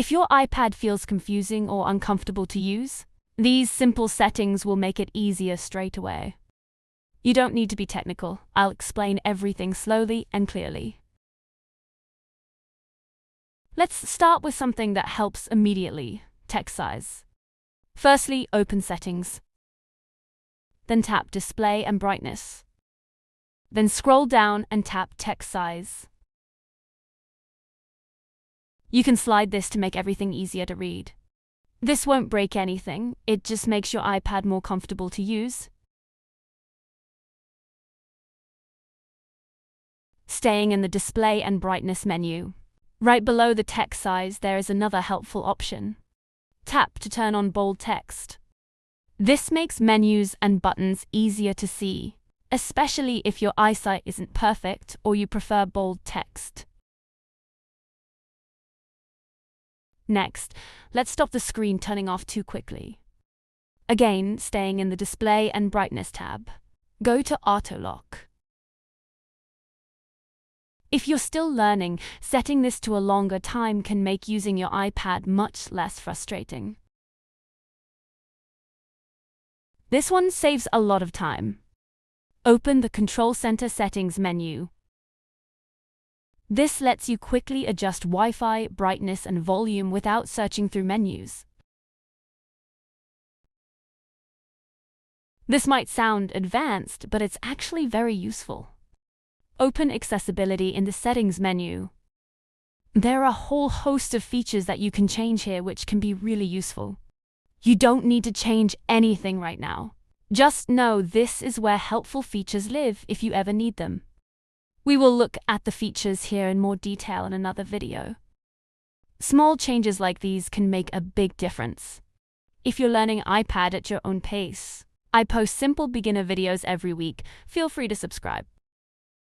If your iPad feels confusing or uncomfortable to use, these simple settings will make it easier straight away. You don't need to be technical. I'll explain everything slowly and clearly. Let's start with something that helps immediately: text size. Firstly, open Settings. Then tap Display and Brightness. Then scroll down and tap Text Size. You can slide this to make everything easier to read. This won't break anything, it just makes your iPad more comfortable to use. Staying in the Display and Brightness menu. Right below the text size, there is another helpful option. Tap to turn on bold text. This makes menus and buttons easier to see, especially if your eyesight isn't perfect or you prefer bold text. Next, let's stop the screen turning off too quickly. Again, staying in the Display and Brightness tab. Go to Auto Lock. If you're still learning, setting this to a longer time can make using your iPad much less frustrating. This one saves a lot of time. Open the Control Center Settings menu. This lets you quickly adjust Wi-Fi, brightness, and volume without searching through menus. This might sound advanced, but it's actually very useful. Open Accessibility in the Settings menu. There are a whole host of features that you can change here which can be really useful. You don't need to change anything right now. Just know this is where helpful features live if you ever need them. We will look at the features here in more detail in another video. Small changes like these can make a big difference. If you're learning iPad at your own pace, I post simple beginner videos every week. Feel free to subscribe.